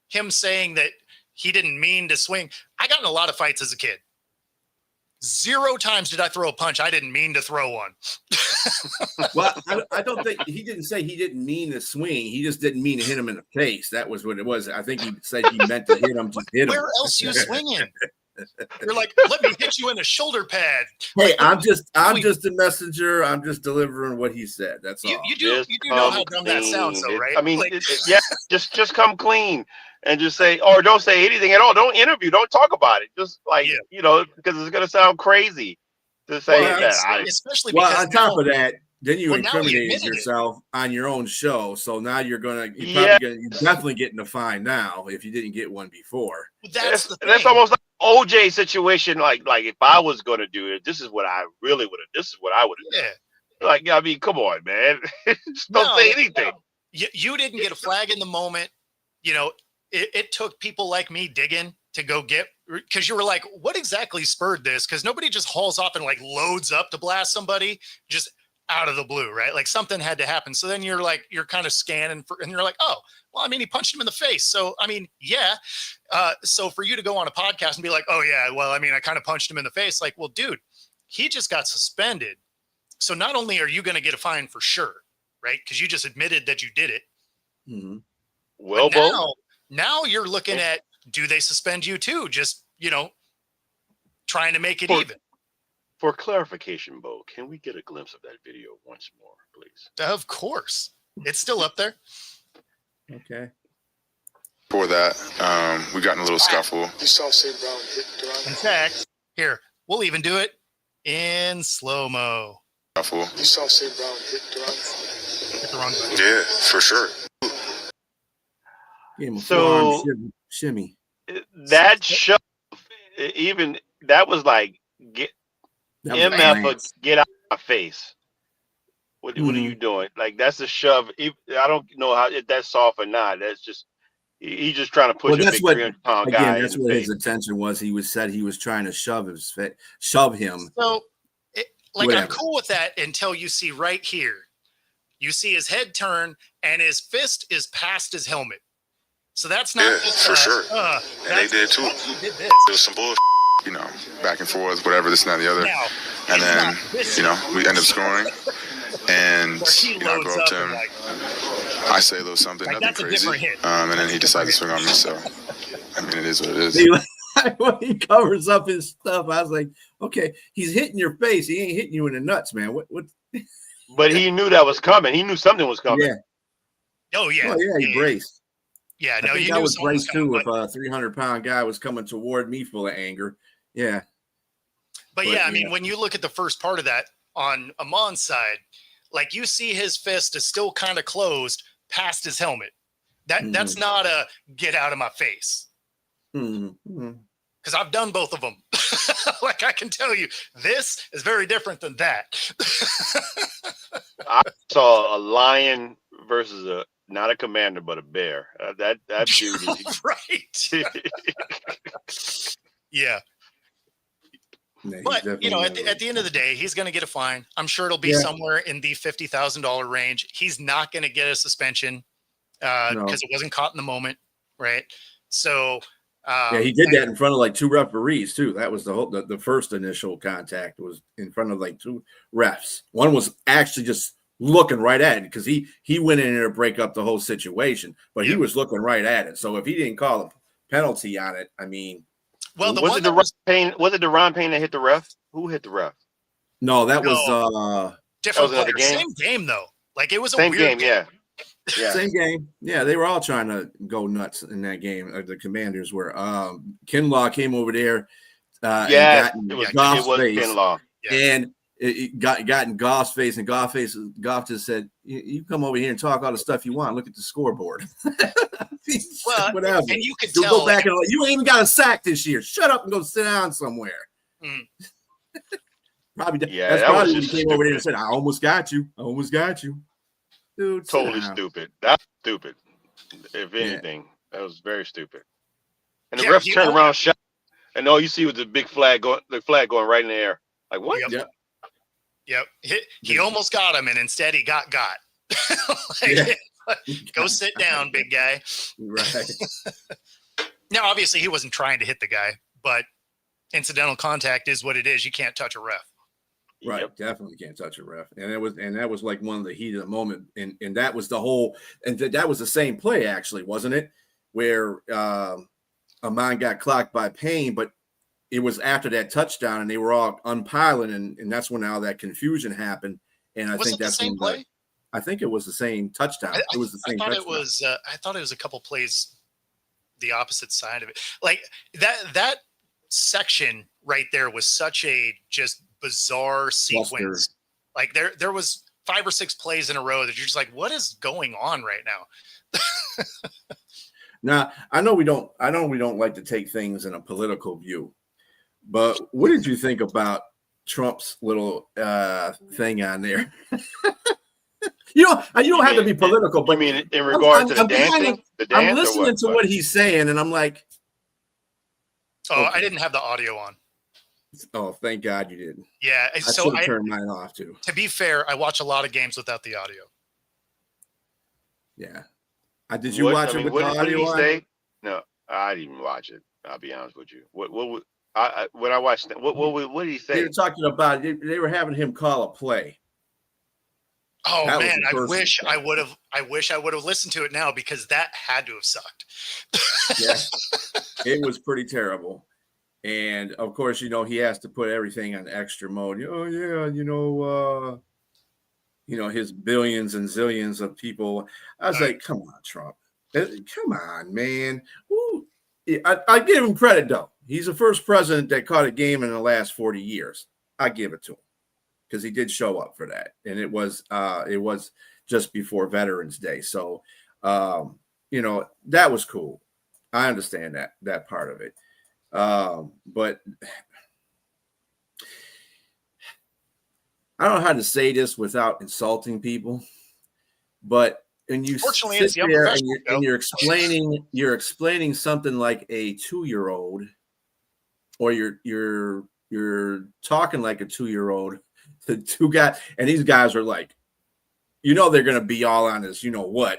him saying that he didn't mean to swing. I got in a lot of fights as a kid. 0 times did I throw a punch I didn't mean to throw one. well, I don't think he didn't say he didn't mean to swing. He just didn't mean to hit him in the face. That was what it was. I think he said he meant to hit him. Just hit him. Where else you swinging? You're like, let me hit you in a shoulder pad. Hey, like, I'm just a messenger. I'm just delivering what he said. That's all. You do know how dumb that sounds, though, right? I mean, yeah, just come clean and just say, or don't say anything at all. Don't interview. Don't talk about it. Just like because it's gonna sound crazy to say that. Especially because on top of that, then you now incriminated yourself on your own show. So now you're definitely getting a fine now if you didn't get one before. That's almost like OJ situation. Like if I was gonna do it, this is what I really would have. This is what I would have done. Like, I mean, come on, man. Just don't say anything. No. You didn't get a flag in the moment. You know, it took people like me digging to go get, because you were like, what exactly spurred this? Because nobody just hauls off and like loads up to blast somebody just out of the blue, right? Like something had to happen. So then you're kind of scanning and you're like, oh, well, I mean, he punched him in the face. So, I mean, yeah. So for you to go on a podcast and be like, oh yeah, well, I mean, I kind of punched him in the face. Like, well, dude, he just got suspended. So not only are you going to get a fine for sure, right? Because you just admitted that you did it. Mm-hmm. Well, now you're looking at, do they suspend you too? Just, trying to make it even. For clarification, Bo, can we get a glimpse of that video once more, please? Of course. It's still up there. Okay. For that, we got in a little scuffle. You saw St. Brown hit Duran. In fact, here, we'll even do it in slow-mo. Scuffle. You saw St. Brown hit Duran. Hit the wrong button. Yeah, for sure. So shimmy. That shove, even that was like get out of my face. What are you doing? Like that's a shove. I don't know if that's soft or not. That's just he's just trying to push a big 300-pound guy. That's what his intention was. He said he was trying to shove him. So, I'm cool with that until you see right here. You see his head turn and his fist is past his helmet. So that's not for sure. And they did too. Did this. There was some bullshit, back and forth, whatever, this and that, the other. And then, we end up scoring. And I go up to him. I say a little something, nothing crazy. And then he decides to swing on me. So, I mean, it is what it is. When he covers up his stuff, I was like, okay, he's hitting your face. He ain't hitting you in the nuts, man. What? But he knew that was coming. He knew something was coming. Yeah. Oh, yeah. Oh, yeah, he braced. Yeah, no, you knew was braced too. If a 300-pound guy was coming toward me full of anger, yeah. But yeah, I mean, when you look at the first part of that on Amon's side, like you see his fist is still kind of closed past his helmet. That's not a get out of my face. Because I've done both of them. Like I can tell you, this is very different than that. I saw a lion versus not a commander, but a bear. That dude is right. Yeah. But at the end of the day, he's going to get a fine. I'm sure it'll be somewhere in the $50,000 range. He's not going to get a suspension because it wasn't caught in the moment, right? So he did that in front of like 2 referees too. That was the first initial contact was in front of like 2 refs. One was actually just looking right at it because he went in there to break up the whole situation, but he was looking right at it. So if he didn't call a penalty on it, I mean, was it Deron Payne that hit the ref? Who hit the ref? No, that was different. That was game. Same game though. Like it was a same weird game. Yeah. Same game. Yeah, they were all trying to go nuts in that game. The Commanders were. Kinlaw came over there. It was Kinlaw. And it got in Goff's face, and Goff just said, "You come over here and talk all the stuff you want. Look at the scoreboard." Well, whatever. And you could tell. Go back and you ain't even got a sack this year. Shut up and go sit down somewhere. Probably. Yeah, that's probably when he came over there and said, "I almost got you. I almost got you." Dude, Totally stupid. That's stupid. If anything, that was very stupid. And the refs turned around, shot, and all you see was the big flag going, right in the air. Like what? Yep. He almost got him, and instead he got. Go sit down, big guy. Right. Now, obviously, he wasn't trying to hit the guy, but incidental contact is what it is. You can't touch a ref. Right. Yep. Definitely can't touch a ref. And that was like one of the heat of the moment. And that was the whole, and that was the same play, actually, wasn't it? Where Amon got clocked by Payne, but it was after that touchdown, and they were all unpiling, and that's when all that confusion happened. And I think that's the same play. I think it was the same touchdown. It was the same. I thought it was a couple plays the opposite side of it. Like that section right there was such a just bizarre sequence. Buster. Like there was 5 or 6 plays in a row that you're just like, what is going on right now? Now, I know we don't like to take things in a political view, but what did you think about Trump's little thing on there? You don't have to be political, but I mean, in regard to the dancing, I'm listening to what he's saying, and I'm like, oh, okay. I didn't have the audio on. Oh, thank God you didn't. Yeah, I should have turned mine off too. To be fair, I watch a lot of games without the audio. Yeah. Did you watch it with the audio? What did he say? No, I didn't even watch it. I'll be honest with you. When I watched that, what did he say? They were talking about they were having him call a play. Oh man, I wish I would have listened to it now, because that had to have sucked. Yeah, it was pretty terrible. And of course, he has to put everything on extra mode. Oh yeah, his billions and zillions of people. I was like, come on, Trump. Come on, man. Ooh. I give him credit, though. He's the first president that caught a game in the last 40 years. I give it to him, because he did show up for that. And it was just before Veterans Day. So, that was cool. I understand that part of it. But I don't know how to say this without insulting people, but when you sit there and you're explaining something like a 2-year-old, or you're talking like a 2-year-old, the two guys, and these guys are like, they're going to be all on his,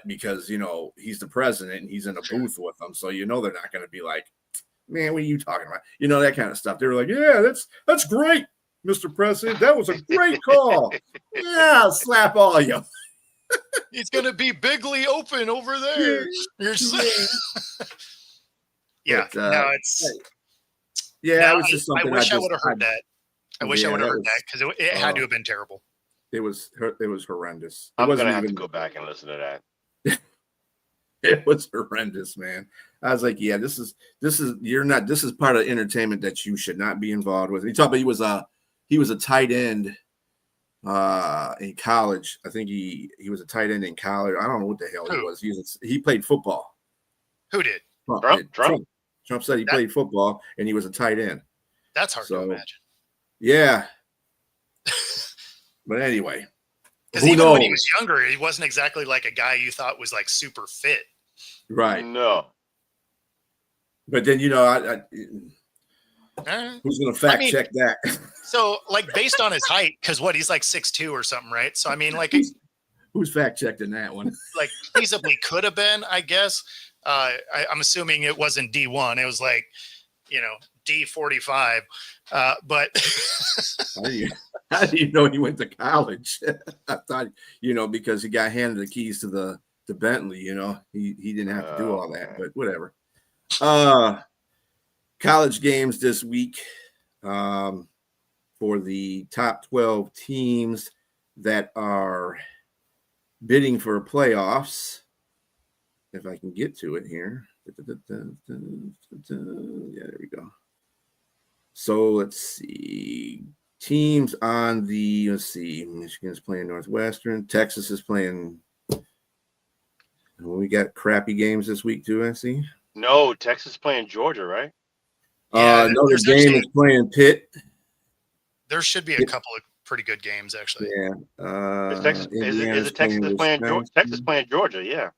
because, he's the president and he's in a booth with them. So, they're not going to be like, man, what are you talking about? That kind of stuff. They were like, yeah, that's great, Mr. President. That was a great call. Yeah, I'll slap all of you. It's going to be bigly open over there. Yeah. No, it's. Yeah, it was just something. I wish I would have heard that. I wish I would have heard that, because it had to have been terrible. It was horrendous. I'm going to have to go back and listen to that. It was horrendous, man. I was like, yeah, this is part of entertainment that you should not be involved with. He talked about he was a tight end in college. I think he was a tight end in college. I don't know what the hell he was. He played football. Who did? Trump said he played football and he was a tight end. That's hard to imagine. Yeah. But anyway. Because even when he was younger, he wasn't exactly like a guy you thought was like super fit. Right. No. But then, who's going to fact check that? So, like, based on his height, because he's like 6'2" or something, right? So, I mean, like, who's fact checking that one? Like, feasibly could have been, I guess. I'm assuming it wasn't D1. It was like, D45. But how do you know he went to college? I thought, because he got handed the keys to the Bentley, he didn't have to do all that, but whatever. College games this week for the top 12 teams that are bidding for playoffs. If I can get to it here. Yeah, there we go. So let's see. Teams on the, Michigan's playing Northwestern. Texas is playing. We got crappy games this week too, I see. No, Texas playing Georgia, right? Notre Dame is playing Pitt. There should be a couple of pretty good games actually. Yeah. Is Texas is it Texas playing Georgia? Yeah.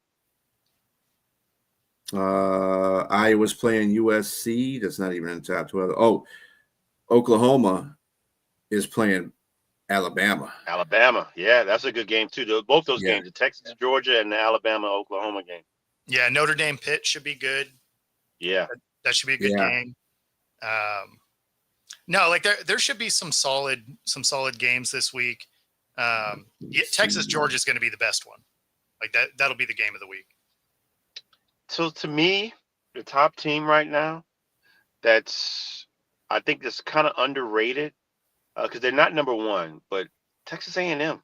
Iowa's playing USC. That's not even in the top 12. Oh, Oklahoma is playing Alabama. Yeah, that's a good game too. Both those Yeah. games, the Texas, Georgia, and the Alabama, Oklahoma game. Yeah, Notre Dame Pitt should be good. Yeah, that should be a good game. No, like there should be some solid games this week. Texas Georgia is going to be the best one. Like that'll be the game of the week. So to me, the top team right now, I think that's kind of underrated because they're not number one, but Texas A&M.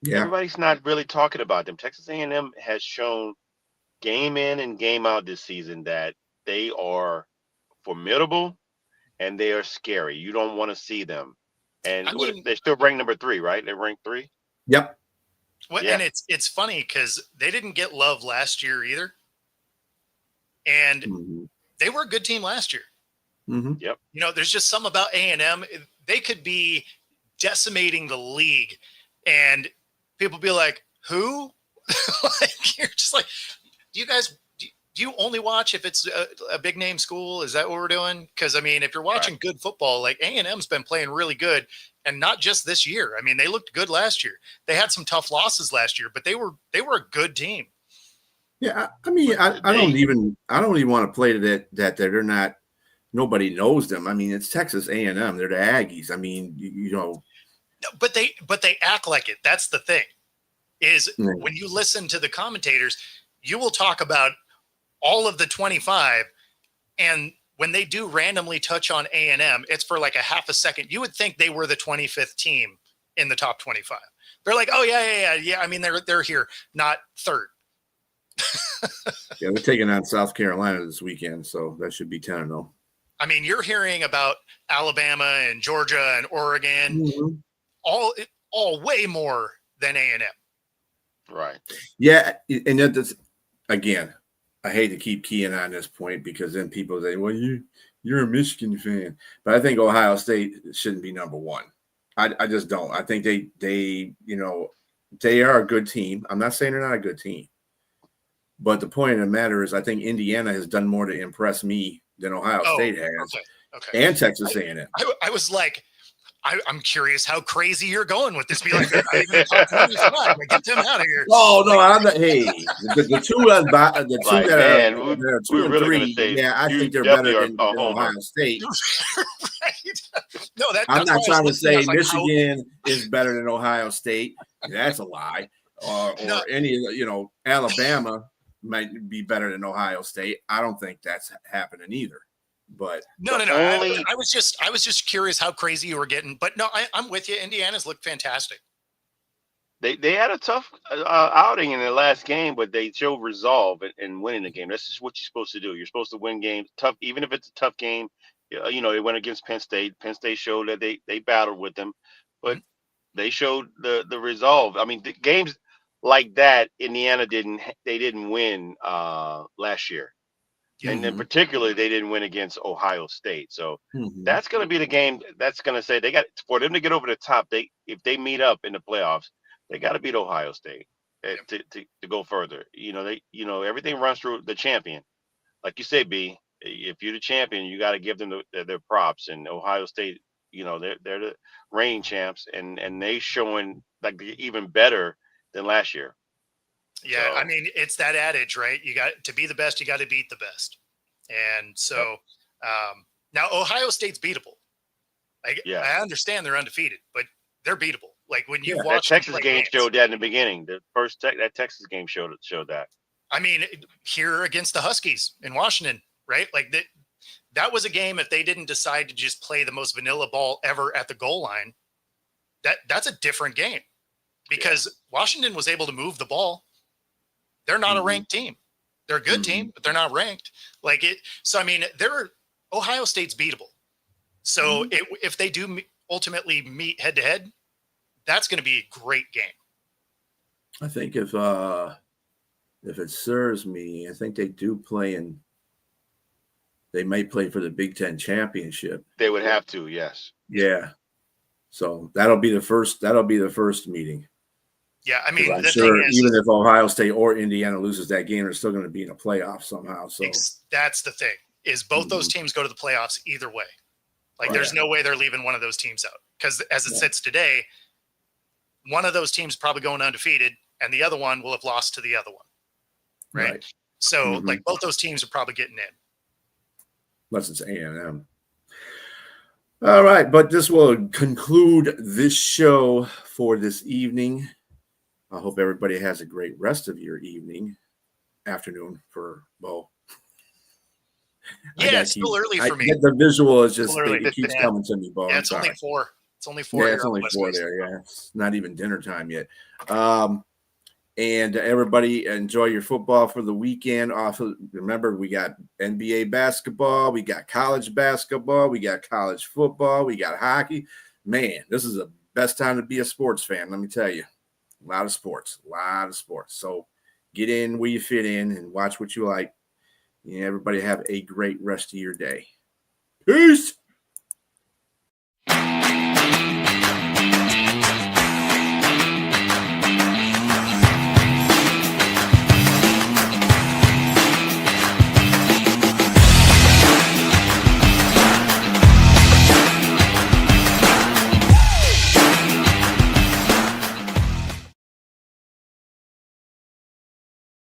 Yeah. Everybody's not really talking about them. Texas A&M has shown game in and game out this season that they are formidable and they are scary. You don't want to see them. And they're still ranked number 3, right? They're ranked 3. Yep. Well, and it's funny because they didn't get love last year either. And they were a good team last year. Mm-hmm. Yep. You know, there's just something about A&M. They could be decimating the league, and people be like, "Who?" Like, you're just like, do you only watch if it's a big name school? Is that what we're doing? Because I mean, if you're watching good football, like A&M's been playing really good, and not just this year. I mean, they looked good last year. They had some tough losses last year, but they were a good team. Yeah, I mean, I don't even want to play to that they're not. Nobody knows them. I mean, it's Texas A&M. They're the Aggies. I mean, you know. No, but they act like it. That's the thing. Is when you listen to the commentators, you will talk about all of the 25, and when they do randomly touch on A&M, it's for like a half a second. You would think they were the 25th team in the top 25. They're like, oh yeah. I mean, they're here, not third. Yeah, they're taking on South Carolina this weekend, so that should be 10-0. I mean, you're hearing about Alabama and Georgia and Oregon, all way more than A&M. Right. Yeah, and that's again, I hate to keep keying on this point because then people say, "Well, you're a Michigan fan," but I think Ohio State shouldn't be number one. I just don't. I think they are a good team. I'm not saying they're not a good team, but the point of the matter is, I think Indiana has done more to impress me than Ohio State has, and Texas A&M. I was like, I'm curious how crazy you're going with this. Be like, they're not even the top 25. Like, get them out of here. Oh no, I'm not. Hey, the two that are 2 and 3. Yeah, I think they're better than Ohio State. Right. No, I'm not trying to say Michigan is better than Ohio State. That's a lie. Or any, Alabama might be better than Ohio State. I don't think that's happening either. But no. I was just curious how crazy you were getting. But no, I'm with you. Indiana's looked fantastic. They had a tough outing in their last game, but they showed resolve in winning the game. That's just what you're supposed to do. You're supposed to win games tough, even if it's a tough game. They went against Penn State. Penn State showed that they battled with them, but they showed the resolve. I mean, the games like that, Indiana didn't win last year. And then particularly they didn't win against Ohio State. So that's going to be the game that's going to say they got for them to get over the top. If they meet up in the playoffs, they got to beat Ohio State to go further. Everything runs through the champion. Like you say, B, if you're the champion, you got to give them their props. And Ohio State, they're the reigning champs, and they showing like even better than last year. Yeah, so, I mean, it's that adage, right? You got to be the best, you got to beat the best. And so now Ohio State's beatable. I understand they're undefeated, but they're beatable. Like when you watch that Texas game showed that in the beginning. The first that Texas game showed that. I mean, here against the Huskies in Washington, right? Like that was a game. If they didn't decide to just play the most vanilla ball ever at the goal line, that's a different game because Washington was able to move the ball. They're not a ranked team. They're a good team, but they're not ranked. So, I mean, Ohio State's beatable. So if they do ultimately meet head to head, that's going to be a great game. I think if it serves me, I think they do play they might play for the Big Ten championship. They would have to, yes. Yeah. So that'll be the first meeting. Yeah, I mean, I'm the sure thing is, even if Ohio State or Indiana loses that game, they're still going to be in a playoff somehow. So that's the thing, is both those teams go to the playoffs either way. Like, there's no way they're leaving one of those teams out, because as it sits today, one of those teams probably going undefeated, and the other one will have lost to the other one. Right. So like both those teams are probably getting in. Unless it's A&M. All right, but this will conclude this show for this evening. I hope everybody has a great rest of your evening, afternoon Yeah, it's still early for me. The visual is just it keeps coming to me, Bo. Yeah, it's only 4. It's only 4. Yeah, it's only 4 there. Yeah, it's not even dinner time yet. And everybody enjoy your football for the weekend. Also, remember, we got NBA basketball, we got college basketball, we got college football, we got hockey. Man, this is the best time to be a sports fan, let me tell you. A lot of sports. So get in where you fit in and watch what you like. Yeah, everybody have a great rest of your day. Peace.